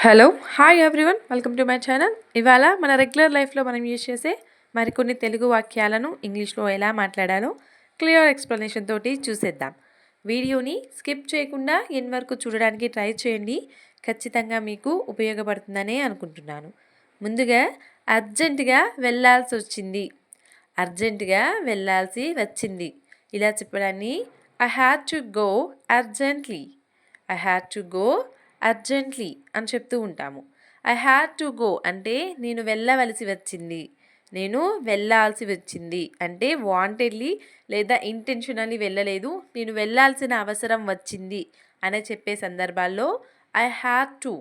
Hello hi everyone welcome to my channel. ఇవాళ మన regular లైఫ్లో మనం యూజ్ చేసే మరికొన్ని తెలుగు వాక్యాలను ఇంగ్లీష్లో ఎలా మాట్లాడాలో క్లియర్ ఎక్స్ప్లెనేషన్ తోటి చూసేద్దాం. వీడియోని స్కిప్ చేయకుండా ఎన్ వరకు చూడడానికి ట్రై చేయండి. ఖచ్చితంగా మీకు ఉపయోగపడుతుందనే అనుకుంటున్నాను. ముందుగా అర్జెంటుగా వెళ్ళాల్సి వచ్చింది. అర్జెంటుగా వెళ్ళాల్సి వచ్చింది ఇలా చెప్పడాన్ని I had to go urgently. I had to go urgently అని చెప్తూ ఉంటాము. ఐ హ్యాడ్ టు గో అంటే నేను వెళ్ళవలసి వచ్చింది, నేను వెళ్ళాల్సి వచ్చింది అంటే వాంటెడ్లీ లేదా ఇంటెన్షనల్లీ వెళ్ళలేదు, నేను వెళ్ళాల్సిన అవసరం వచ్చింది అని చెప్పే సందర్భాల్లో I had to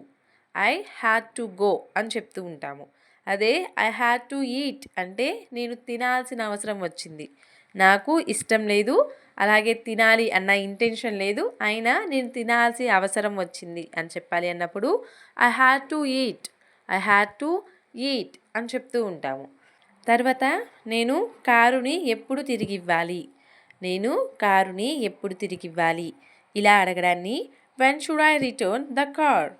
I had to go అని చెప్తూ ఉంటాము. అదే ఐ హ్యాడ్ టు ఈట్ అంటే నేను తినాల్సిన అవసరం వచ్చింది, నాకు ఇష్టం లేదు అలాగే తినాలి అన్న ఇంటెన్షన్ లేదు, అయినా నేను తినాల్సి అవసరం వచ్చింది అని చెప్పాలి అన్నప్పుడు I had to eat I had to eat అని చెప్తూ ఉంటాము. తర్వాత నేను కారుని ఎప్పుడు తిరిగి ఇవ్వాలి, నేను కారుని ఎప్పుడు తిరిగి ఇవ్వాలి ఇలా అడగడాన్ని when should I return the car,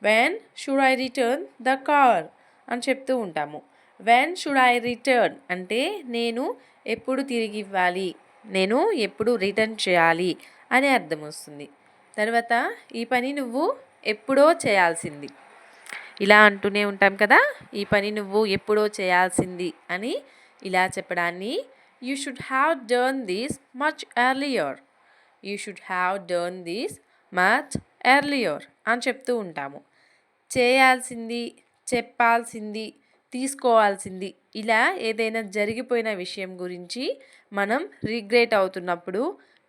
when should I return the car అని చెప్తూ ఉంటాము. వెన్ షుడ్ ఐ రిటర్న్ అంటే నేను ఎప్పుడు తిరిగి ఇవ్వాలి, నేను ఎప్పుడు రిటర్న్ చేయాలి అని అర్థం వస్తుంది. తర్వాత ఈ పని నువ్వు ఎప్పుడో చేయాల్సింది ఇలా అంటూనే ఉంటాం కదా. ఈ పని నువ్వు ఎప్పుడో చేయాల్సింది అని ఇలా చెప్పడాన్ని you should have done this much earlier, you should have done this much earlier అని చెప్తూ ఉంటాము. చేయాల్సింది, చెప్పాల్సింది, తీసుకోవాల్సింది ఇలా ఏదైనా జరిగిపోయిన విషయం గురించి మనం రిగ్రెట్ అవుతున్నప్పుడు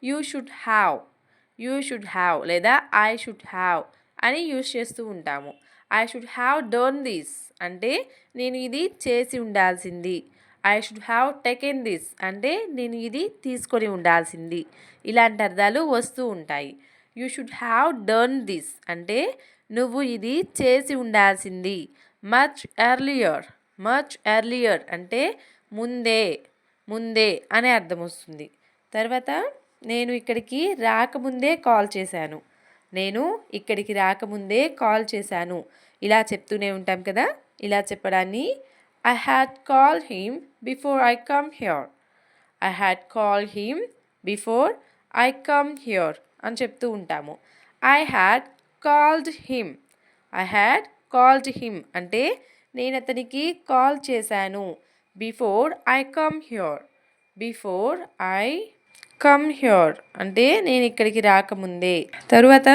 యూ షుడ్ హ్యావ్ లేదా ఐ షుడ్ హ్యావ్ అని యూజ్ చేస్తూ ఉంటాము. I should have done this అంటే నేను ఇది చేసి ఉండాల్సింది, I should have taken this అంటే నేను ఇది తీసుకొని ఉండాల్సింది ఇలాంటి అర్థాలు వస్తూ ఉంటాయి. You should have done this అంటే నువ్వు ఇది చేసి ఉండాల్సింది. మచ్ ఎర్లియర్ అంటే ముందే ముందే అనే అర్థం వస్తుంది. తర్వాత నేను ఇక్కడికి రాకముందే కాల్ చేశాను, నేను ఇక్కడికి రాకముందే కాల్ చేశాను ఇలా చెప్తూనే ఉంటాం కదా. ఇలా చెప్పడాన్ని I had call him before I come here, I had call him before I come here అని చెప్తూ ఉంటాము. I had called him, I had called him అంటే నేను అతనికి కాల్ చేశాను. Before I come here, before I come here అంటే నేను ఇక్కడికి రాకముందే. తరువాత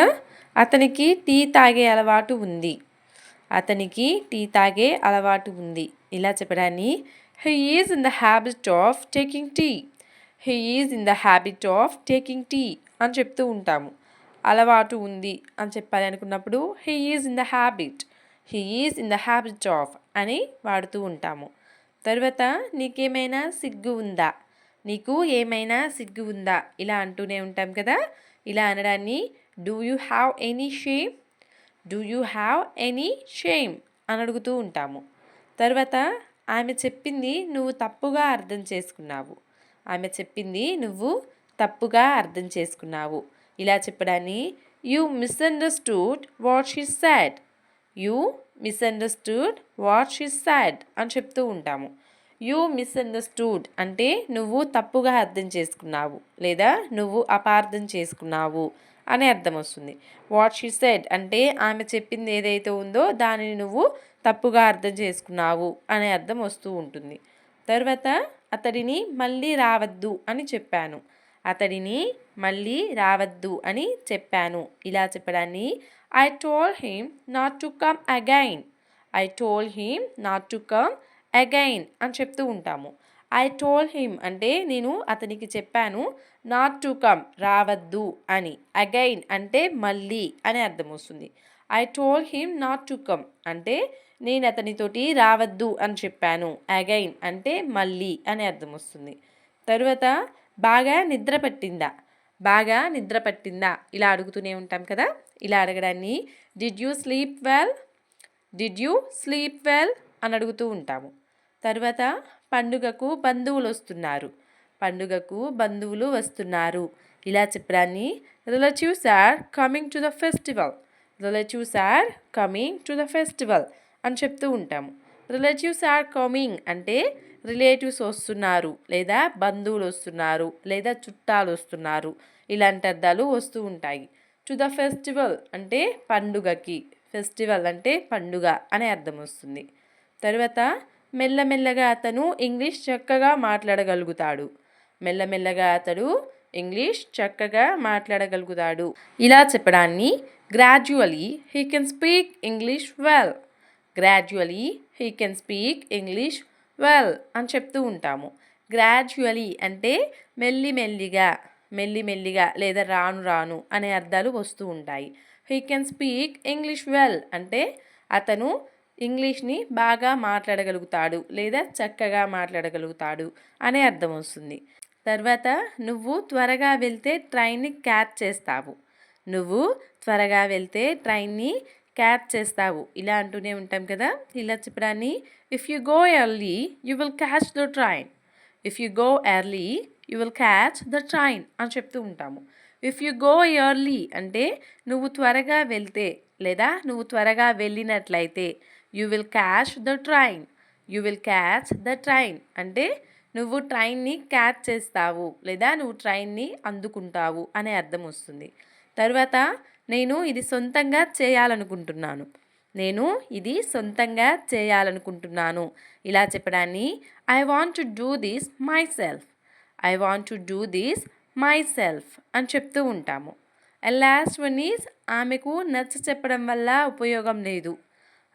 అతనికి టీ తాగే అలవాటు ఉంది, అతనికి టీ తాగే అలవాటు ఉంది ఇలా చెప్పడాన్ని he is in the habit of taking tea, he is in the habit of taking tea అని చెప్తూ ఉంటాము. అలవాటు ఉంది అని చెప్పాలి అనుకున్నప్పుడు he is in the habit, he is in the habit of అని వాడుతూ ఉంటాము. తర్వాత నీకేమైనా సిగ్గు ఉందా, నీకు ఏమైనా సిగ్గు ఉందా ఇలా అంటూనే ఉంటాం కదా. ఇలా అనడాన్ని do you have any shame, do you have any shame అని అడుగుతూ ఉంటాము. తర్వాత ఆమె చెప్పింది నువ్వు తప్పుగా అర్థం చేసుకున్నావు, ఆమె చెప్పింది నువ్వు తప్పుగా అర్థం చేసుకున్నావు ఇలా చెప్పడాన్ని you misunderstood what she said, you misunderstood what she said అని చెప్తూ ఉంటాము. యూ మిస్అండర్స్టూడ్ అంటే నువ్వు తప్పుగా అర్థం చేసుకున్నావు లేదా నువ్వు అపార్థం చేసుకున్నావు అనే అర్థం వస్తుంది. వాట్ షీ సెడ్ అంటే ఆమె చెప్పింది ఏదైతే ఉందో దానిని నువ్వు తప్పుగా అర్థం చేసుకున్నావు అనే అర్థం వస్తూ ఉంటుంది. తర్వాత అతడిని మళ్ళీ రావద్దు అని చెప్పాను, అతడిని మళ్ళీ రావద్దు అని చెప్పాను ఇలా చెప్పడాన్ని I told him not to come again, I told him not to come again అని చెప్తూ ఉంటాము. ఐ టోల్డ్ హిమ్ అంటే నేను అతనికి చెప్పాను, నాట్ టు కమ్ రావద్దు అని, అగైన్ అంటే మళ్ళీ అని అర్థం వస్తుంది. I told him not to come అంటే నేను అతనితోటి రావద్దు అని చెప్పాను, అగైన్ అంటే మళ్ళీ అని అర్థం వస్తుంది. తరువాత బాగా నిద్ర పట్టిందా, బాగా నిద్ర పట్టిందా ఇలా అడుగుతూనే ఉంటాం కదా. ఇలా అడగడాన్ని did you sleep well, did you sleep well అని అడుగుతూ ఉంటాము. తర్వాత పండుగకు బంధువులు వస్తున్నారు, పండుగకు బంధువులు వస్తున్నారు ఇలా చెప్పడాన్ని relatives are coming to the festival, relatives are coming to the festival అని చెప్తూ ఉంటాము. రిలేటివ్స్ ఆర్ కమింగ్ అంటే రిలేటివ్స్ వస్తున్నారు, లేదా బంధువులు వస్తున్నారు, లేదా చుట్టాలు వస్తున్నారు, ఇలాంటి అర్థాలు వస్తూ ఉంటాయి. టు ద ఫెస్టివల్ అంటే పండుగకి, ఫెస్టివల్ అంటే పండుగ అనే అర్థం వస్తుంది. తర్వాత మెల్లమెల్లగా అతను ఇంగ్లీష్ చక్కగా మాట్లాడగలుగుతాడు. మెల్లమెల్లగా అతడు ఇంగ్లీష్ చక్కగా మాట్లాడగలుగుతాడు. ఇలా చెప్పడాన్ని gradually he can speak English well. Gradually he can speak English well అని చెప్తూ ఉంటాము. గ్రాడ్యువలీ అంటే మెల్లిమెల్లిగా, మెల్లిమెల్లిగా లేదా రాను రాను అనే అర్థాలు వస్తూ ఉంటాయి. He can speak English well అంటే అతను ఇంగ్లీష్ని బాగా మాట్లాడగలుగుతాడు లేదా చక్కగా మాట్లాడగలుగుతాడు అనే అర్థం వస్తుంది. తర్వాత నువ్వు త్వరగా వెళ్తే ట్రైన్ని క్యాచ్ చేస్తావు. నువ్వు త్వరగా వెళ్తే ట్రైన్ని క్యాచ్ చేస్తావు ఇలా అంటూనే ఉంటాం కదా. ఇలా చెప్పడాన్ని if you go early you will catch the train. If you go early you will catch the train అని చెప్తూ ఉంటాము. ఇఫ్ యు గో ఎర్లీ అంటే నువ్వు త్వరగా వెళ్తే లేదా నువ్వు త్వరగా వెళ్ళినట్లయితే you will catch the train. You will catch the train అంటే నువ్వు ట్రైన్ని క్యాచ్ చేస్తావు లేదా నువ్వు ట్రైన్ని అందుకుంటావు అనే అర్థం వస్తుంది. తర్వాత నేను ఇది సొంతంగా చేయాలనుకుంటున్నాను. నేను ఇది సొంతంగా చేయాలనుకుంటున్నాను ఇలా చెప్పడాన్ని I want to do this myself. I want to do this myself అని చెప్తూ ఉంటాము. లాస్ట్ వన్ ఈజ్ ఆమెకు నచ్చ చెప్పడం వల్ల ఉపయోగం లేదు.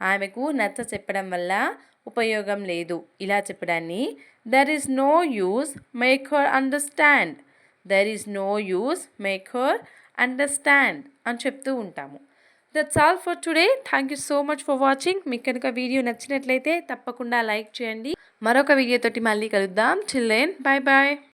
ఆమెకు నచ్చ చెప్పడం వల్ల ఉపయోగం లేదు ఇలా చెప్పడాన్ని there is no use make her understand. There is no use make her understand అని చెప్తూ ఉంటాము. That's all for today. Thank you so much for watching. మీకు కనుక వీడియో నచ్చినట్లయితే తప్పకుండా లైక్ చేయండి. మరొక వీడియోతోటి మళ్ళీ కలుద్దాం. Chill then, bye bye.